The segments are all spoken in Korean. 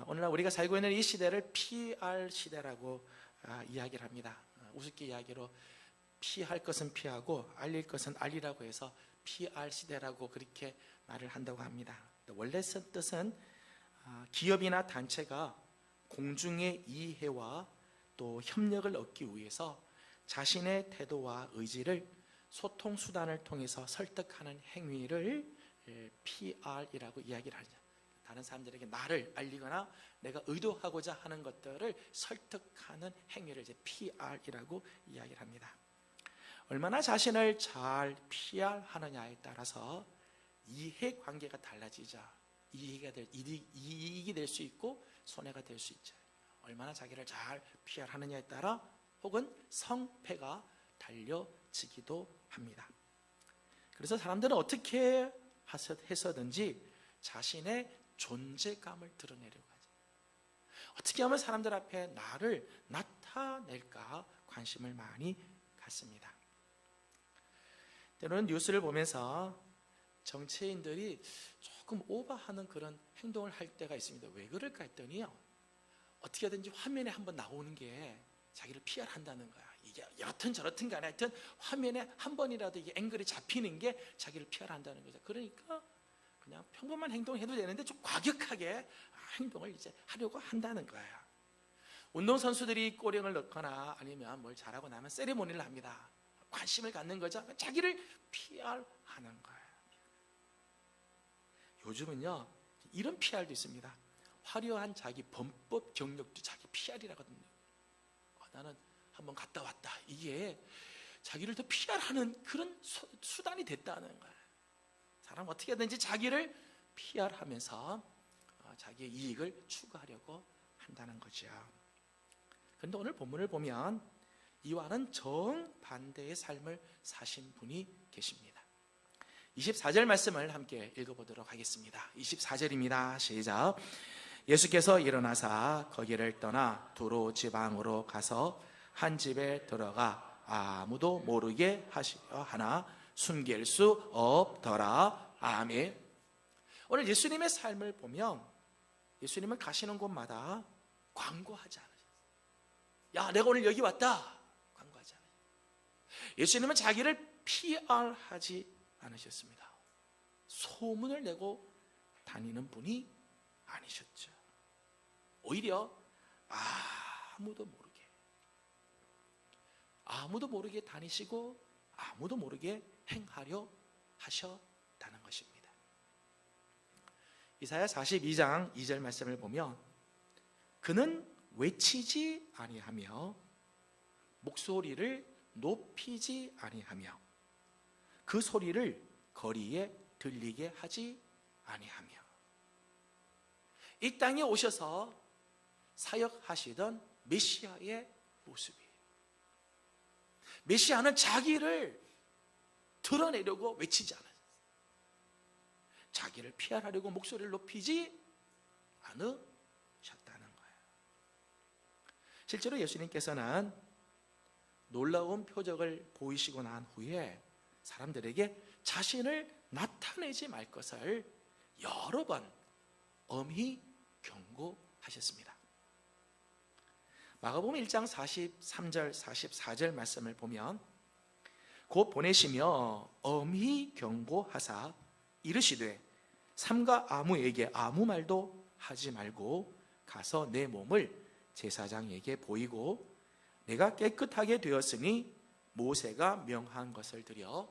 오늘날 우리가 살고 있는 이 시대를 PR 시대라고 이야기를 합니다. 우습게 이야기로 피할 것은 피하고 알릴 것은 알리라고 해서 PR 시대라고 그렇게 말을 한다고 합니다. 원래 뜻은 기업이나 단체가 공중의 이해와 또 협력을 얻기 위해서 자신의 태도와 의지를 소통 수단을 통해서 설득하는 행위를 PR이라고 이야기를 하죠. 다른 사람들에게 나를 알리거나 내가 의도하고자 하는 것들을 설득하는 행위를 이제 PR이라고 이야기를 합니다. 얼마나 자신을 잘 PR하느냐에 따라서 이해관계가 달라지죠. 이익이 될 수 있고 손해가 될 수 있죠. 얼마나 자기를 잘 PR하느냐에 따라 혹은 성패가 달려지기도 합니다. 그래서 사람들은 어떻게 해서든지 자신의 존재감을 드러내려고 하죠. 어떻게 하면 사람들 앞에 나를 나타낼까 관심을 많이 갖습니다. 때로는 뉴스를 보면서 정치인들이 조금 오버하는 그런 행동을 할 때가 있습니다. 왜 그럴까 했더니요, 어떻게 하든지 화면에 한번 나오는 게 자기를 PR한다는 거야. 이게 여튼 저렇든 간에 하여튼 화면에 한 번이라도 이게 앵글이 잡히는 게 자기를 PR한다는 거죠. 그러니까 그냥 평범한 행동해도 되는데 좀 과격하게 행동을 이제 하려고 한다는 거예요. 운동선수들이 꼬령을 넣거나 아니면 뭘 잘하고 나면 세리머니를 합니다. 관심을 갖는 거죠. 자기를 PR하는 거예요. 요즘은요, 이런 PR도 있습니다. 화려한 자기 범법 경력도 자기 PR이라거든요. 나는 한번 갔다 왔다. 이게 자기를 더 PR하는 그런 수단이 됐다는 거예요. 사람 어떻게든지 자기를 PR하면서 자기의 이익을 추구하려고 한다는 거죠. 그런데 오늘 본문을 보면 이와는 정반대의 삶을 사신 분이 계십니다. 24절 말씀을 함께 읽어보도록 하겠습니다. 24절입니다. 시작. 예수께서 일어나사 거기를 떠나 두로 지방으로 가서 한 집에 들어가 아무도 모르게 하시려 하나 숨길 수 없더라. 아멘. 오늘 예수님의 삶을 보면 예수님은 가시는 곳마다 광고하지 않으셨어요. 야, 내가 오늘 여기 왔다. 광고하지 않으셨어요. 예수님은 자기를 PR하지 않으셨습니다. 소문을 내고 다니는 분이 아니셨죠. 오히려 아무도 모르게 다니시고 아무도 모르게 행하려 하셨다는 것입니다. 이사야 42장 2절 말씀을 보면 그는 외치지 아니하며 목소리를 높이지 아니하며 그 소리를 거리에 들리게 하지 아니하며 이 땅에 오셔서 사역하시던 메시아의 모습이에요. 메시아는 자기를 드러내려고 외치지 않았어요. 자기를 PR하려고 목소리를 높이지 않으셨다는 거예요. 실제로 예수님께서는 놀라운 표적을 보이시고 난 후에 사람들에게 자신을 나타내지 말 것을 여러 번 엄히 경고하셨습니다. 마가복음 1장 43절 44절 말씀을 보면 곧 보내시며 엄히 경고하사 이르시되 삼가 아무에게 아무 말도 하지 말고 가서 내 몸을 제사장에게 보이고 내가 깨끗하게 되었으니 모세가 명한 것을 드려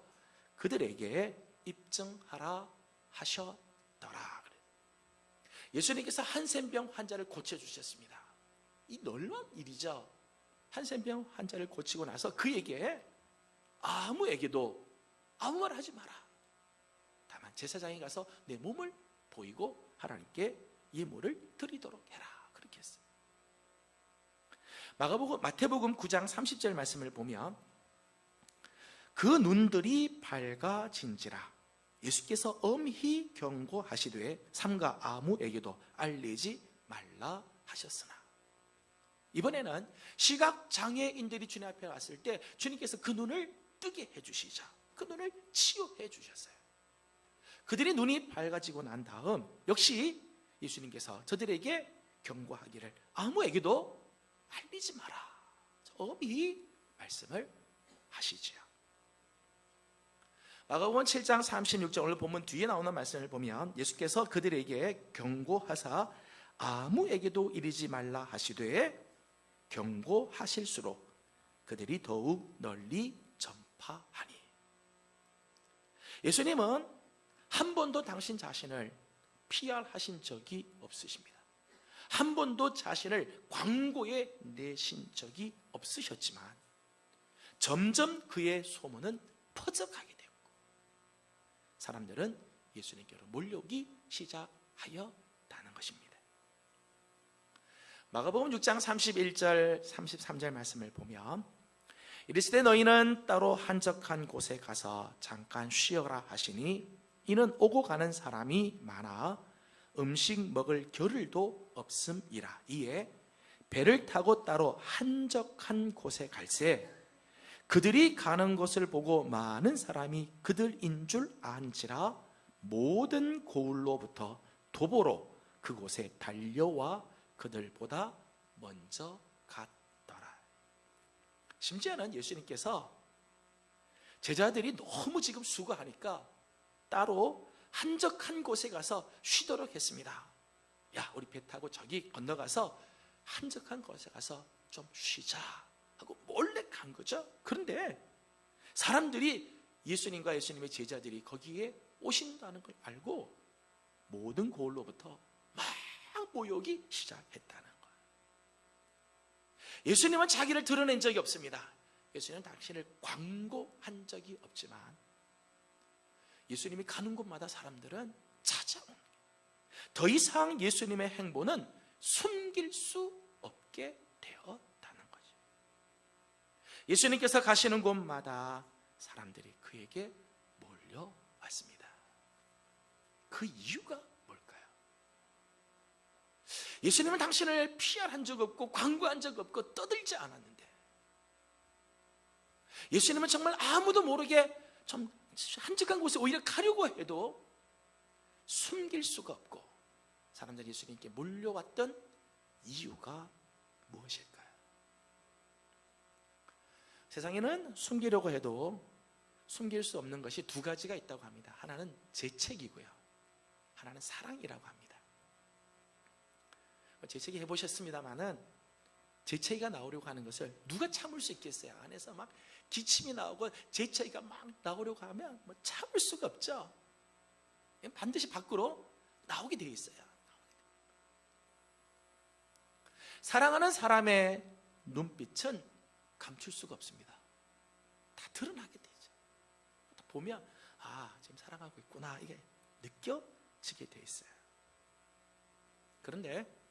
그들에게 입증하라 하셨더라. 예수님께서 한센병 환자를 고쳐주셨습니다. 이 놀라운 일이죠. 한센병 환자를 고치고 나서 그에게 아무에게도 아무 말 하지 마라. 다만 제사장에 가서 내 몸을 보이고 하나님께 예물을 드리도록 해라. 그렇게 했어요. 마태복음 9장 30절 말씀을 보면 그 눈들이 밝아진지라 예수께서 엄히 경고하시되 삼가 아무에게도 알리지 말라 하셨으나 이번에는 시각장애인들이 주님 앞에 왔을 때 주님께서 그 눈을 뜨게 해주시자 그 눈을 치유해 주셨어요. 그들의 눈이 밝아지고 난 다음 역시 예수님께서 저들에게 경고하기를 아무에게도 알리지 마라. 엄히 말씀을 하시지요. 마가복음 7장 36절 오늘 본문 뒤에 나오는 말씀을 보면 예수께서 그들에게 경고하사 아무에게도 이르지 말라 하시되 경고하실수록 그들이 더욱 널리 전파하니. 예수님은 한 번도 당신 자신을 PR하신 적이 없으십니다. 한 번도 자신을 광고에 내신 적이 없으셨지만 점점 그의 소문은 퍼져가게 되었고 사람들은 예수님께로 몰려오기 시작하였다는 것입니다. 마가복음 6장 31절 33절 말씀을 보면 이르시되 너희는 따로 한적한 곳에 가서 잠깐 쉬어라 하시니 이는 오고 가는 사람이 많아 음식 먹을 겨를도 없음이라. 이에 배를 타고 따로 한적한 곳에 갈새 그들이 가는 것을 보고 많은 사람이 그들인 줄 안지라 모든 고을로부터 도보로 그곳에 달려와 그들보다 먼저 갔더라. 심지어는 예수님께서 제자들이 너무 지금 수고하니까 따로 한적한 곳에 가서 쉬도록 했습니다. 야, 우리 배 타고 저기 건너가서 한적한 곳에 가서 좀 쉬자 하고 몰래 간 거죠. 그런데 사람들이 예수님과 예수님의 제자들이 거기에 오신다는 걸 알고 모든 고을로부터 막 모여오기 시작했다는 거예요. 예수님은 자기를 드러낸 적이 없습니다. 예수님은 당신을 광고한 적이 없지만 예수님이 가는 곳마다 사람들은 찾아오는 거예요. 더 이상 예수님의 행보는 숨길 수 없게 되었다는 거죠. 예수님께서 가시는 곳마다 사람들이 그에게 몰려왔습니다. 그 이유가 뭘까요? 예수님은 당신을 PR한 적 없고 광고한 적 없고 떠들지 않았는데 예수님은 정말 아무도 모르게 좀 한적한 곳에 오히려 가려고 해도 숨길 수가 없고 사람들이 예수님께 몰려왔던 이유가 무엇일까요? 세상에는 숨기려고 해도 숨길 수 없는 것이 두 가지가 있다고 합니다. 하나는 재책이고요, 하나는 사랑이라고 합니다. 재채기 해보셨습니다마는 재채기가 나오려고 하는 것을 누가 참을 수 있겠어요? 안에서 막 기침이 나오고 재채기가 막 나오려고 하면 뭐 참을 수가 없죠. 반드시 밖으로 나오게 되어 있어요. 사랑하는 사람의 눈빛은 감출 수가 없습니다. 다 드러나게 되죠. 보면 아, 지금 사랑하고 있구나 이게 느껴지게 되어 있어요. 그런데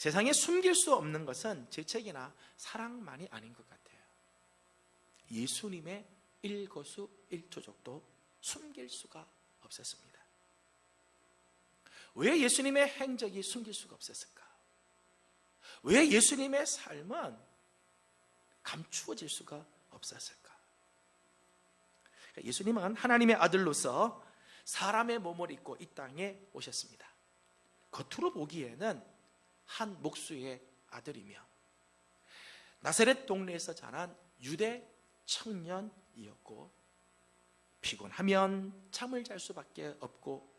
세상에 숨길 수 없는 것은 재책이나 사랑만이 아닌 것 같아요. 예수님의 일거수일투족도 숨길 수가 없었습니다. 왜 예수님의 행적이 숨길 수가 없었을까? 왜 예수님의 삶은 감추어질 수가 없었을까? 예수님은 하나님의 아들로서 사람의 몸을 입고 이 땅에 오셨습니다. 겉으로 보기에는 한 목수의 아들이며 나사렛 동네에서 자란 유대 청년이었고 피곤하면 잠을 잘 수밖에 없고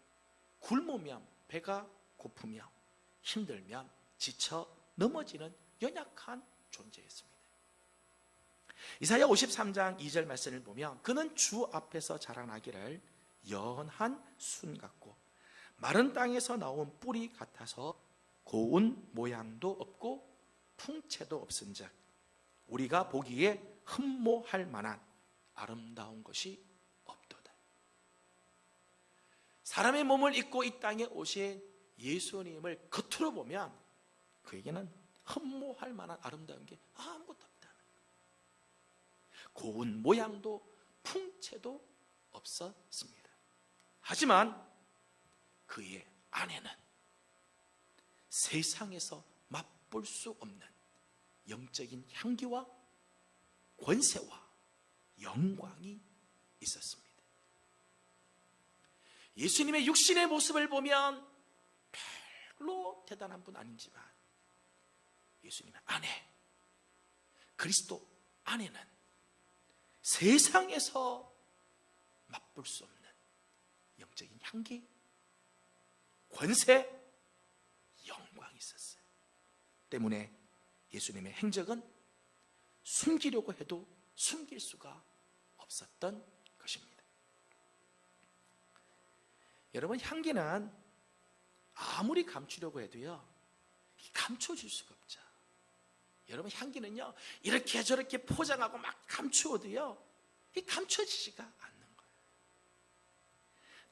굶으면 배가 고프며 힘들면 지쳐 넘어지는 연약한 존재였습니다. 이사야 53장 2절 말씀을 보면 그는 주 앞에서 자라나기를 연한 순 같고 마른 땅에서 나온 뿌리 같아서 고운 모양도 없고 풍채도 없은즉 우리가 보기에 흠모할 만한 아름다운 것이 없도다. 사람의 몸을 입고 이 땅에 오신 예수님을 겉으로 보면 그에게는 흠모할 만한 아름다운 게 아무것도 없다는 거예요. 고운 모양도 풍채도 없었습니다. 하지만 그의 안에는 세상에서 맛볼 수 없는 영적인 향기와 권세와 영광이 있었습니다. 예수님의 육신의 모습을 보면 정말로 대단한 분 아닌지만 예수님의 안에, 그리스도 안에는 세상에서 맛볼 수 없는 영적인 향기, 권세, 영광이 있었어요. 때문에 예수님의 행적은 숨기려고 해도 숨길 수가 없었던 것입니다. 여러분, 향기는 아무리 감추려고 해도요, 감춰질 수가 없죠. 여러분, 향기는요, 이렇게 저렇게 포장하고 막 감추어도요, 감춰지지가 않는 거예요.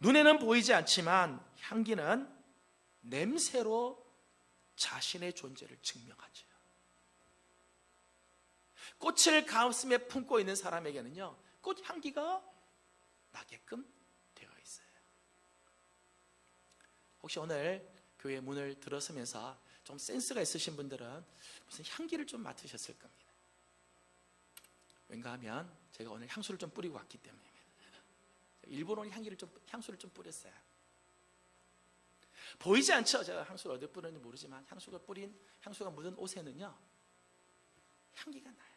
눈에는 보이지 않지만 향기는 냄새로 자신의 존재를 증명하죠. 꽃을 가슴에 품고 있는 사람에게는요, 꽃 향기가 나게끔 되어 있어요. 혹시 오늘 교회 문을 들어서면서 좀 센스가 있으신 분들은 무슨 향기를 좀 맡으셨을 겁니다. 왠가 하면 제가 오늘 향수를 좀 뿌리고 왔기 때문에, 일본 온 향수를 좀 뿌렸어요. 보이지 않죠? 제가 향수를 어디 뿌렸는지 모르지만 향수가 묻은 옷에는요, 향기가 나요.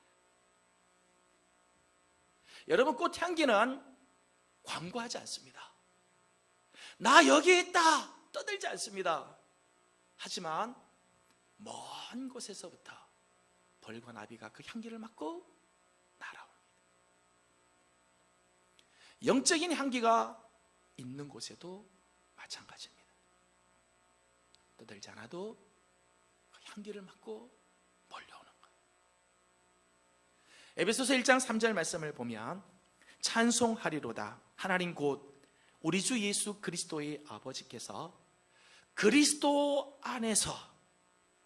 여러분, 꽃향기는 광고하지 않습니다. 나 여기 있다 떠들지 않습니다. 하지만 먼 곳에서부터 벌과 나비가 그 향기를 맡고 날아옵니다. 영적인 향기가 있는 곳에도 마찬가지입니다. 떠들지 않아도 그 향기를 맡고 몰려오는 거예요. 에베소서 1장 3절 말씀을 보면 찬송하리로다 하나님 곧 우리 주 예수 그리스도의 아버지께서 그리스도 안에서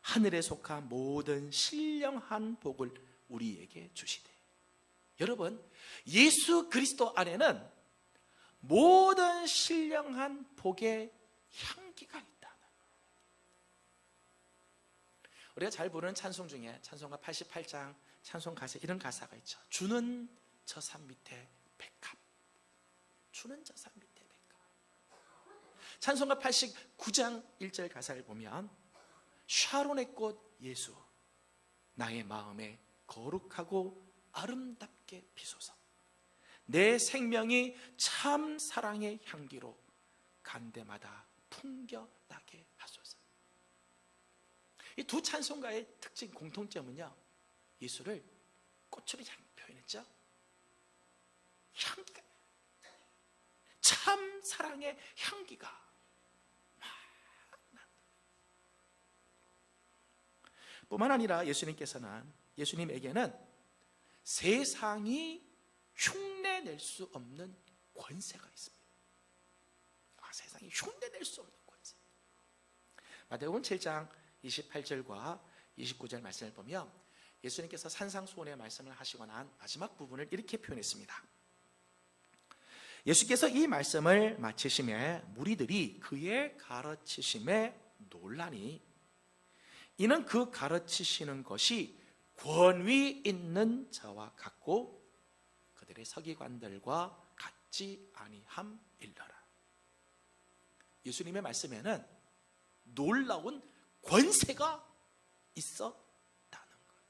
하늘에 속한 모든 신령한 복을 우리에게 주시되. 여러분, 예수 그리스도 안에는 모든 신령한 복의 향기가 있다. 우리가 잘 부르는 찬송 중에 찬송가 88장 찬송 가사, 이런 가사가 있죠. 주는 저 산 밑에 백합, 주는 저 산 밑에 백합. 찬송가 89장 1절 가사를 보면 샤론의 꽃 예수, 나의 마음에 거룩하고 아름답게 피소서. 내 생명이 참 사랑의 향기로 간데마다 풍겨나게 하소서. 이 두 찬송가의 특징, 공통점은요, 예수를 꽃으로 표현했죠. 향기가, 참 사랑의 향기가 막 난다. 뿐만 아니라 예수님에게는 세상이 흉내낼 수 없는 권세가 있습니다. 세상이 흉내낼 수 없는 권세. 마태복음 7장 28절과 29절 말씀을 보면 예수님께서 산상수훈의 말씀을 하시고 난 마지막 부분을 이렇게 표현했습니다. 예수께서 이 말씀을 마치심에 무리들이 그의 가르치심에 놀라니 이는 그 가르치시는 것이 권위 있는 자와 같고 그들의 서기관들과 같지 아니함일러라. 예수님의 말씀에는 놀라운 권세가 있었다는 거예요.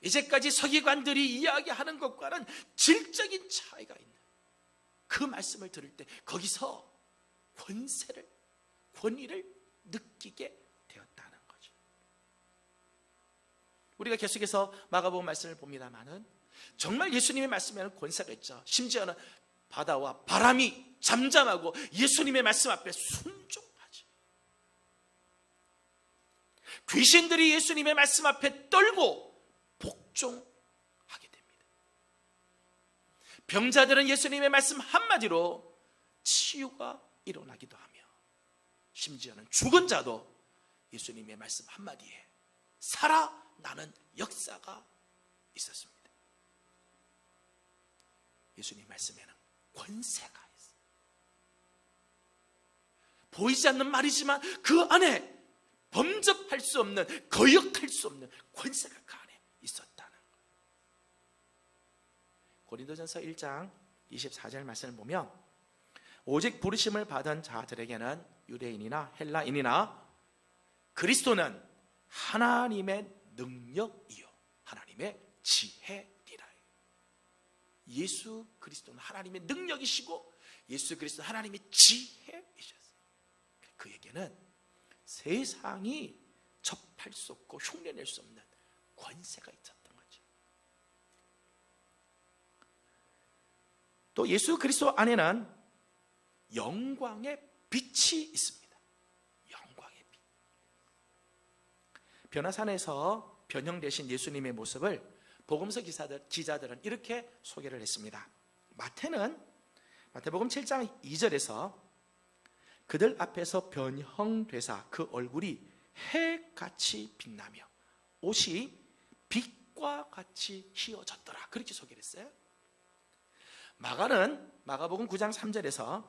이제까지 서기관들이 이야기하는 것과는 질적인 차이가 있는 그 말씀을 들을 때 거기서 권위를 느끼게 되었다는 거죠. 우리가 계속해서 마가복음 말씀을 봅니다만은 정말 예수님의 말씀에는 권세가 있죠. 심지어는 바다와 바람이 잠잠하고 예수님의 말씀 앞에 순종하죠. 귀신들이 예수님의 말씀 앞에 떨고 복종하게 됩니다. 병자들은 예수님의 말씀 한마디로 치유가 일어나기도 하며 심지어는 죽은 자도 예수님의 말씀 한마디에 살아나는 역사가 있었습니다. 예수님 말씀에는 권세가 있어요. 보이지 않는 말이지만 그 안에 범접할 수 없는, 거역할 수 없는 권세가 그 안에 있었다는 거예요. 고린도전서 1장 24절 말씀을 보면 오직 부르심을 받은 자들에게는 유대인이나 헬라인이나 그리스도는 하나님의 능력이요 하나님의 지혜니라. 예수 그리스도는 하나님의 능력이시고 예수 그리스도는 하나님의 지혜이셨어요. 그에게는 세상이 접할 수 없고 흉내낼 수 없는 권세가 있었던 거죠. 또 예수 그리스도 안에는 영광의 빛이 있습니다. 영광의 빛. 변화산에서 변형되신 예수님의 모습을 복음서 기자들은 이렇게 소개를 했습니다. 마태복음 7장 2절에서 그들 앞에서 변형되사 그 얼굴이 해같이 빛나며 옷이 빛과 같이 휘어졌더라, 그렇게 소개를 했어요. 마가복음 9장 3절에서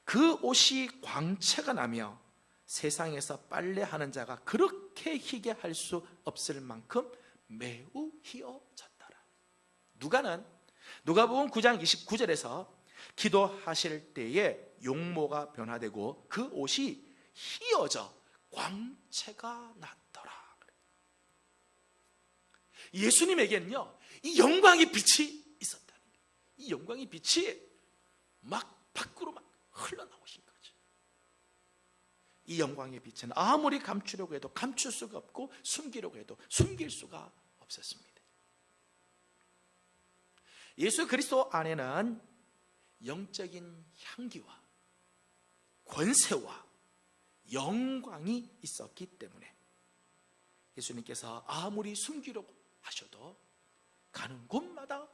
그 옷이 광채가 나며 세상에서 빨래하는 자가 그렇게 희게 할 수 없을 만큼 매우 휘어졌더라. 누가복음 9장 29절에서 기도하실 때에 용모가 변화되고 그 옷이 휘어져 광채가 났더라. 예수님에게는요 이 영광의 빛이 있었다는 거예요. 이 영광의 빛이 막 밖으로 막 흘러나오신 거죠. 이 영광의 빛은 아무리 감추려고 해도 감출 수가 없고 숨기려고 해도 숨길 수가 없었습니다. 예수 그리스도 안에는 영적인 향기와 권세와 영광이 있었기 때문에 예수님께서 아무리 숨기려고 하셔도 가는 곳마다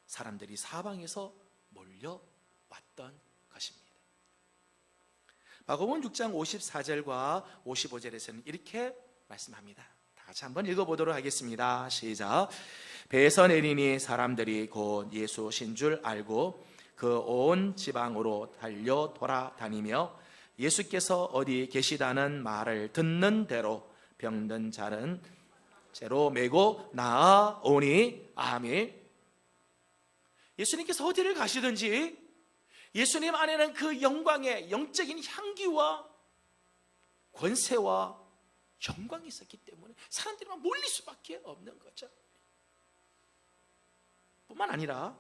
사람들이 사방에서 몰려왔던 것입니다. 마가복음 6장 54절과 55절에서는 이렇게 말씀합니다. 다 같이 한번 읽어보도록 하겠습니다. 시작. 배에서 내리니 사람들이 곧 예수신 줄 알고 그 온 지방으로 달려 돌아다니며 예수께서 어디 계시다는 말을 듣는 대로 병든 자는 채로 메고 나아오니. 아멘. 예수님께서 어디를 가시든지 예수님 안에는 그 영광의 영적인 향기와 권세와 영광이 있었기 때문에 사람들이 막 몰릴 수밖에 없는 거죠. 뿐만 아니라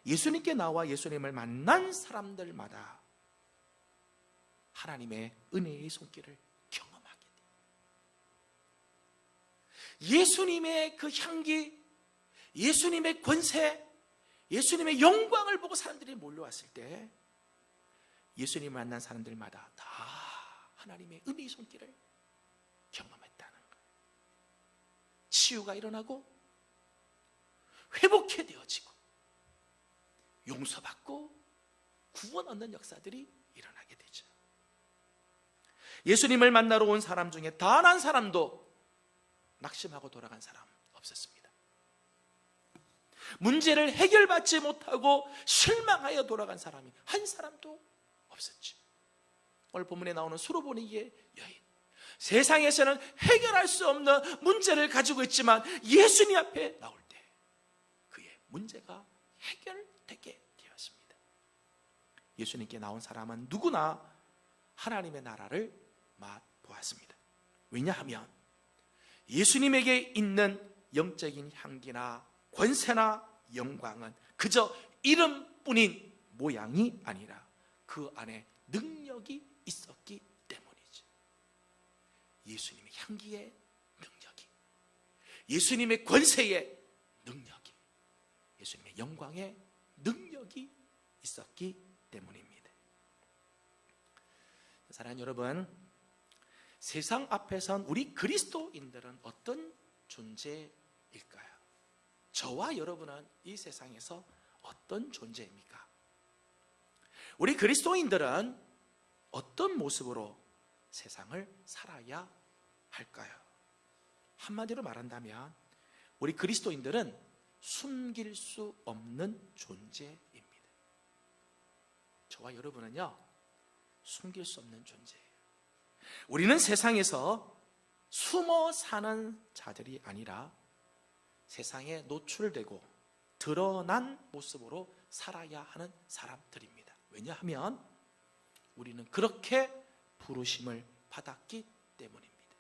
예수님께 나와 예수님을 만난 사람들마다 하나님의 은혜의 손길을 경험하게 돼요. 예수님의 그 향기, 예수님의 권세, 예수님의 영광을 보고 사람들이 몰려왔을 때 예수님을 만난 사람들마다 다 하나님의 은혜의 손길을 경험했다는 거예요. 치유가 일어나고 회복해 되어지고 용서받고 구원 얻는 역사들이 일어나게 되죠. 예수님을 만나러 온 사람 중에 단 한 사람도 낙심하고 돌아간 사람 없었습니다. 문제를 해결받지 못하고 실망하여 돌아간 사람이 한 사람도 없었죠. 오늘 본문에 나오는 수로보니의 여인, 세상에서는 해결할 수 없는 문제를 가지고 있지만 예수님 앞에 나올 때 그의 문제가 해결되게 되었습니다. 예수님께 나온 사람은 누구나 하나님의 나라를 맛보았습니다. 왜냐하면 예수님에게 있는 영적인 향기나 권세나 영광은 그저 이름뿐인 모양이 아니라 그 안에 능력이 있었기 때문이죠. 예수님의 향기의 능력이, 예수님의 권세의 능력이, 예수님의 영광의 능력이 있었기 때문입니다. 사랑하는 여러분, 세상 앞에선 우리 그리스도인들은 어떤 존재일까요? 저와 여러분은 이 세상에서 어떤 존재입니까? 우리 그리스도인들은 어떤 모습으로 세상을 살아야 할까요? 한마디로 말한다면 우리 그리스도인들은 숨길 수 없는 존재입니다. 저와 여러분은요, 숨길 수 없는 존재예요. 우리는 세상에서 숨어 사는 자들이 아니라 세상에 노출되고 드러난 모습으로 살아야 하는 사람들입니다. 왜냐하면 우리는 그렇게 부르심을 받았기 때문입니다.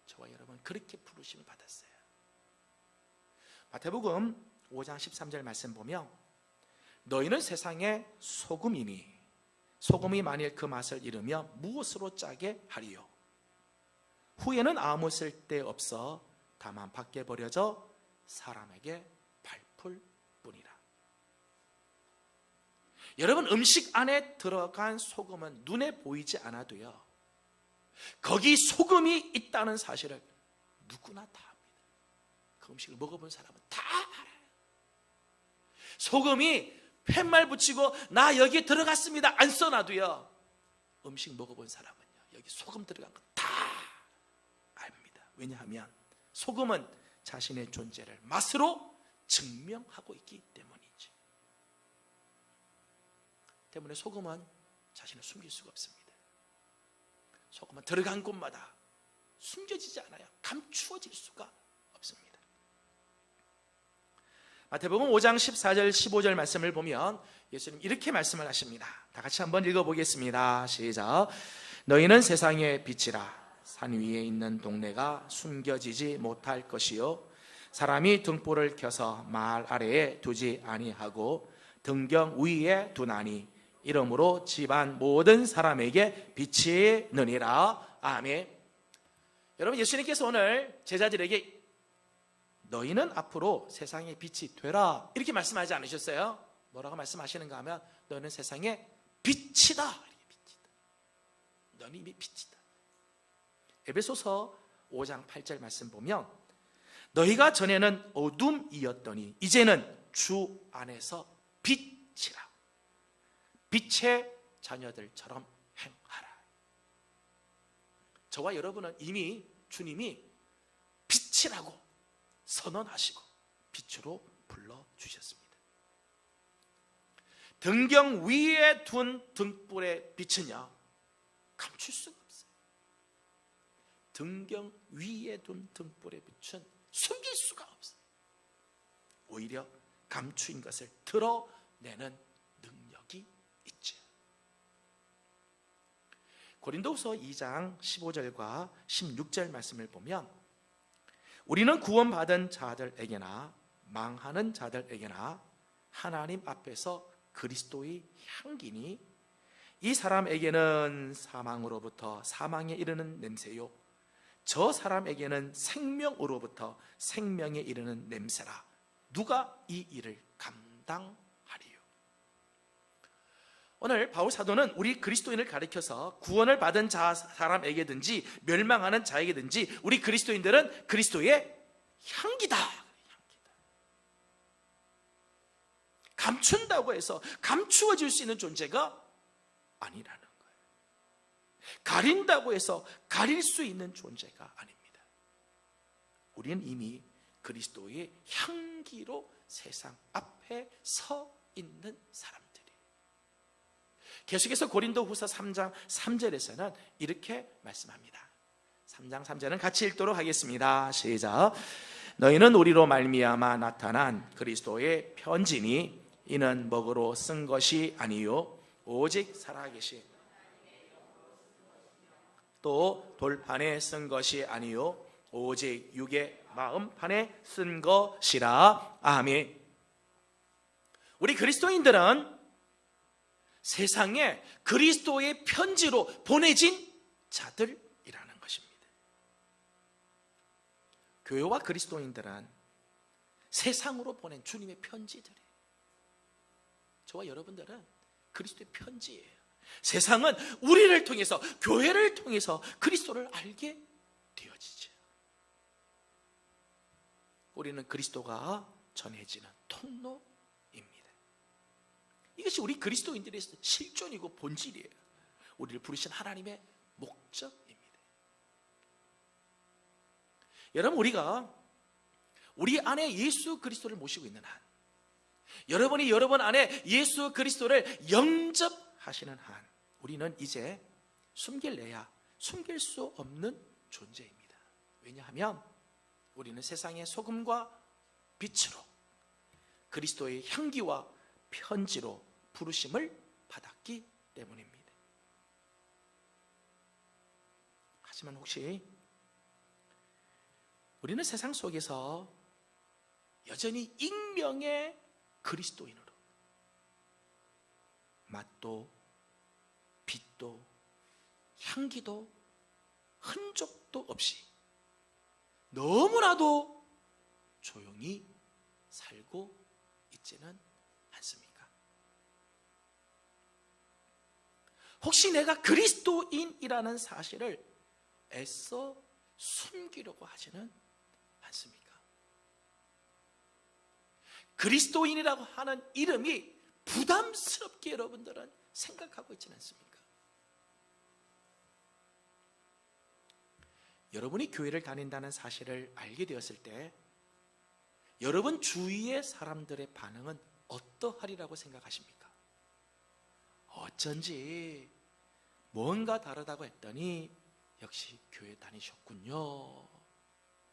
저와 여러분 그렇게 부르심을 받았어요. 마태복음 5장 13절 말씀 보면 너희는 세상의 소금이니 소금이 만일 그 맛을 잃으며 무엇으로 짜게 하리요? 후에는 아무 쓸데없어 다만 밖에 버려져 사람에게 밟힐 뿐이라. 여러분, 음식 안에 들어간 소금은 눈에 보이지 않아도요, 거기 소금이 있다는 사실을 누구나 다 압니다. 그 음식을 먹어본 사람은 다 알아요. 소금이 팻말 붙이고 나 여기에 들어갔습니다 안 써놔도요, 음식 먹어본 사람은요, 여기 소금 들어간 거 다 압니다. 왜냐하면 소금은 자신의 존재를 맛으로 증명하고 있기 때문이죠. 때문에 소금은 자신을 숨길 수가 없습니다. 소금은 들어간 곳마다 숨겨지지 않아요. 감추어질 수가 없습니다. 마태복음 5장 14절 15절 말씀을 보면 예수님 이렇게 말씀을 하십니다. 다 같이 한번 읽어보겠습니다. 시작. 너희는 세상의 빛이라. 산 위에 있는 동네가 숨겨지지 못할 것이요 사람이 등불을 켜서 말 아래에 두지 아니하고 등경 위에 두나니 이러므로 집안 모든 사람에게 빛이 느니라. 아멘. 여러분, 예수님께서 오늘 제자들에게 너희는 앞으로 세상의 빛이 되라 이렇게 말씀하지 않으셨어요? 뭐라고 말씀하시는가 하면 너희는 세상의 빛이다. 너는 이미 빛이다. 에베소서 5장 8절 말씀 보면 너희가 전에는 어둠이었더니 이제는 주 안에서 빛이라. 빛의 자녀들처럼 행하라. 저와 여러분은 이미 주님이 빛이라고 선언하시고 빛으로 불러주셨습니다. 등경 위에 둔 등불의 빛은요, 감출 수가 없어요. 등경 위에 둔 등불의 빛은 숨길 수가 없어요. 오히려 감추인 것을 드러내는 능력이 있죠. 고린도후서 2장 15절과 16절 말씀을 보면 우리는 구원받은 자들에게나 망하는 자들에게나 하나님 앞에서 그리스도의 향기니 이 사람에게는 사망으로부터 사망에 이르는 냄새요 저 사람에게는 생명으로부터 생명에 이르는 냄새라. 누가 이 일을 감당하리요? 오늘 바울 사도는 우리 그리스도인을 가리켜서 구원을 받은 사람에게든지 멸망하는 자에게든지 우리 그리스도인들은 그리스도의 향기다. 감춘다고 해서 감추어질 수 있는 존재가 아니라는 거예요. 가린다고 해서 가릴 수 있는 존재가 아닙니다. 우리는 이미 그리스도의 향기로 세상 앞에 서 있는 사람들이에요. 계속해서 고린도후서 3장 3절에서는 이렇게 말씀합니다. 3장 3절은 같이 읽도록 하겠습니다. 시작. 너희는 우리로 말미암아 나타난 그리스도의 편지니 이는 먹으로 쓴 것이 아니요 오직 살아계신 또 돌판에 쓴 것이 아니요 오직 육의 마음판에 쓴 것이라. 아멘. 우리 그리스도인들은 세상에 그리스도의 편지로 보내진 자들이라는 것입니다. 교회와 그리스도인들은 세상으로 보낸 주님의 편지들이에요. 저와 여러분들은 그리스도의 편지예요. 세상은 우리를 통해서, 교회를 통해서 그리스도를 알게 되어지죠. 우리는 그리스도가 전해지는 통로입니다. 이것이 우리 그리스도인들의 실존이고 본질이에요. 우리를 부르신 하나님의 목적입니다. 여러분, 우리가 우리 안에 예수 그리스도를 모시고 있는 한, 여러분이 여러분 안에 예수 그리스도를 영접하시는 한, 우리는 이제 숨길래야 숨길 수 없는 존재입니다. 왜냐하면 우리는 세상의 소금과 빛으로 그리스도의 향기와 편지로 부르심을 받았기 때문입니다. 하지만 혹시 우리는 세상 속에서 여전히 익명의 그리스도인으로 맛도 빛도 향기도 흔적도 없이 너무나도 조용히 살고 있지는 않습니까? 혹시 내가 그리스도인이라는 사실을 애써 숨기려고 하지는 않습니까? 그리스도인이라고 하는 이름이 부담스럽게 여러분들은 생각하고 있지는 않습니까? 여러분이 교회를 다닌다는 사실을 알게 되었을 때 여러분 주위의 사람들의 반응은 어떠하리라고 생각하십니까? 어쩐지 뭔가 다르다고 했더니 역시 교회 다니셨군요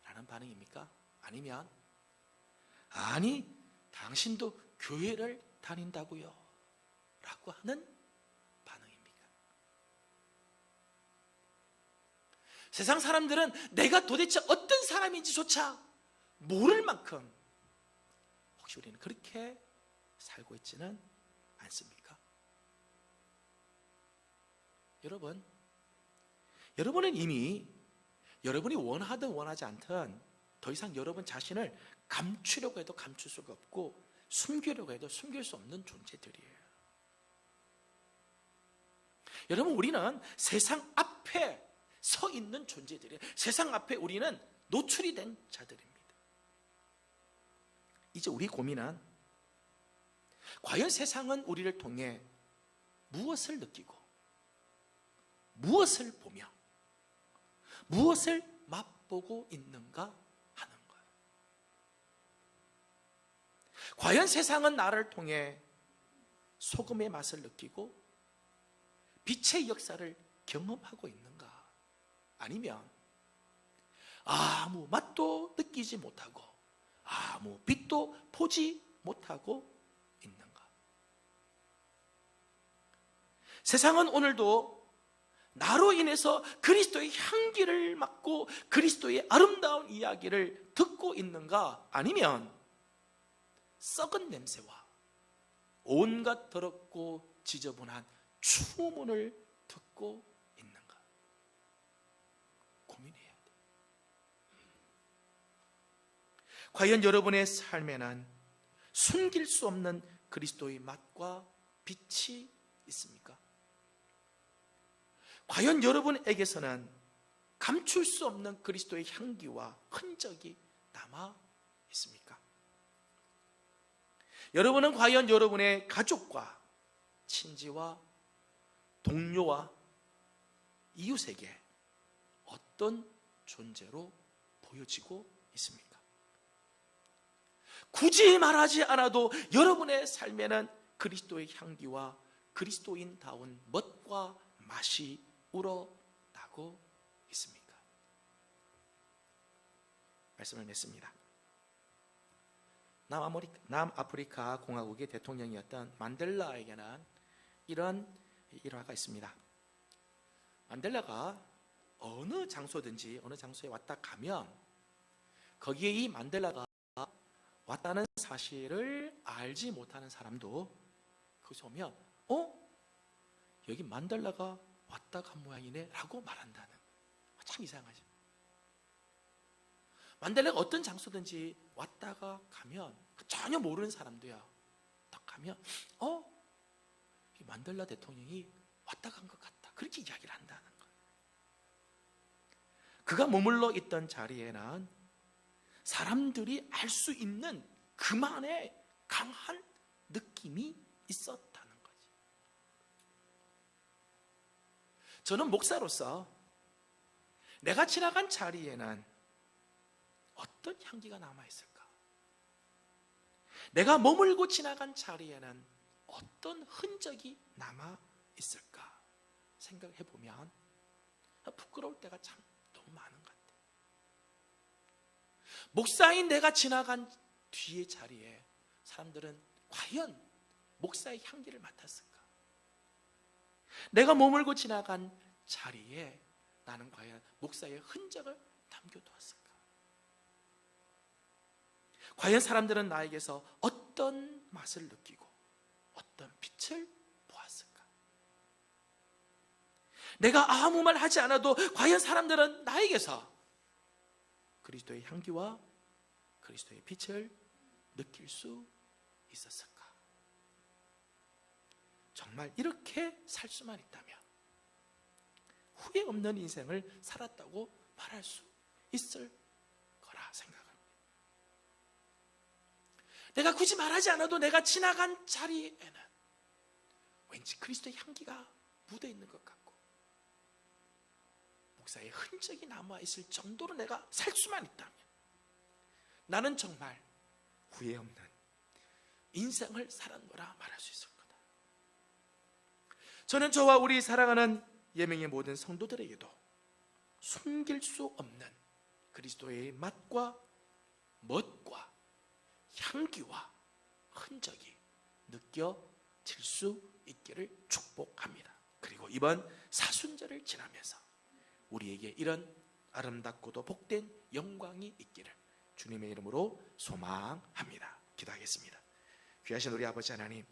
라는 반응입니까? 아니면 아니 당신도 교회를 다닌다고요 라고 하는 반응입니까? 세상 사람들은 내가 도대체 어떤 사람인지조차 모를 만큼 혹시 우리는 그렇게 살고 있지는 않습니까? 여러분은 이미 여러분이 원하든 원하지 않든 더 이상 여러분 자신을 감추려고 해도 감출 수가 없고 숨기려고 해도 숨길 수 없는 존재들이에요. 여러분, 우리는 세상 앞에 서 있는 존재들이에요. 세상 앞에 우리는 노출이 된 자들입니다. 이제 우리 고민은 과연 세상은 우리를 통해 무엇을 느끼고 무엇을 보며 무엇을 맛보고 있는가 하는 거예요. 과연 세상은 나를 통해 소금의 맛을 느끼고 빛의 역사를 경험하고 있는가? 아니면 아무 맛도 느끼지 못하고 아무 빛도 보지 못하고 있는가? 세상은 오늘도 나로 인해서 그리스도의 향기를 맡고 그리스도의 아름다운 이야기를 듣고 있는가? 아니면 썩은 냄새와 온갖 더럽고 지저분한 추문을 듣고 있는가? 고민해야 돼. 과연 여러분의 삶에는 숨길 수 없는 그리스도의 맛과 빛이 있습니까? 과연 여러분에게서는 감출 수 없는 그리스도의 향기와 흔적이 남아 있습니까? 여러분은 과연 여러분의 가족과 친지와 동료와 이웃에게 어떤 존재로 보여지고 있습니까? 굳이 말하지 않아도 여러분의 삶에는 그리스도의 향기와 그리스도인다운 멋과 맛이 우러나고 있습니까? 말씀을 맺습니다. 남아프리카 공화국의 대통령이었던 만델라에게는 이런 일화가 있습니다. 만델라가 어느 장소든지 어느 장소에 왔다 가면 거기에 이 만델라가 왔다는 사실을 알지 못하는 사람도 거기서 오면 여기 만델라가 왔다 간 모양이네 라고 말한다는, 참 이상하죠. 만델라가 어떤 장소든지 왔다가 가면 전혀 모르는 사람도야 딱 가면 이 만델라 대통령이 왔다 간 것 같다 그렇게 이야기를 한다는 거예요. 그가 머물러 있던 자리에는 사람들이 알 수 있는 그만의 강한 느낌이 있었다는 거지. 저는 목사로서 내가 지나간 자리에는 어떤 향기가 남아있을까? 내가 머물고 지나간 자리에는 어떤 흔적이 남아있을까? 생각해보면 부끄러울 때가 참 너무 많은 것 같아요. 목사인 내가 지나간 뒤의 자리에 사람들은 과연 목사의 향기를 맡았을까? 내가 머물고 지나간 자리에 나는 과연 목사의 흔적을 남겨두었을까? 과연 사람들은 나에게서 어떤 맛을 느끼고 어떤 빛을 보았을까? 내가 아무 말 하지 않아도 과연 사람들은 나에게서 그리스도의 향기와 그리스도의 빛을 느낄 수 있었을까? 정말 이렇게 살 수만 있다면 후회 없는 인생을 살았다고 말할 수 있을 거라 생각합니다. 내가 굳이 말하지 않아도 내가 지나간 자리에는 왠지 그리스도의 향기가 묻어있는 것 같고 목사의 흔적이 남아있을 정도로 내가 살 수만 있다면 나는 정말 후회 없는 인생을 살았노라 말할 수 있을 거다. 저는 저와 우리 사랑하는 예명의 모든 성도들에게도 숨길 수 없는 그리스도의 맛과 멋과 향기와 흔적이 느껴질 수 있기를 축복합니다. 그리고 이번 사순절을 지나면서 우리에게 이런 아름답고도 복된 영광이 있기를 주님의 이름으로 소망합니다. 기도하겠습니다. 귀하신 우리 아버지 하나님,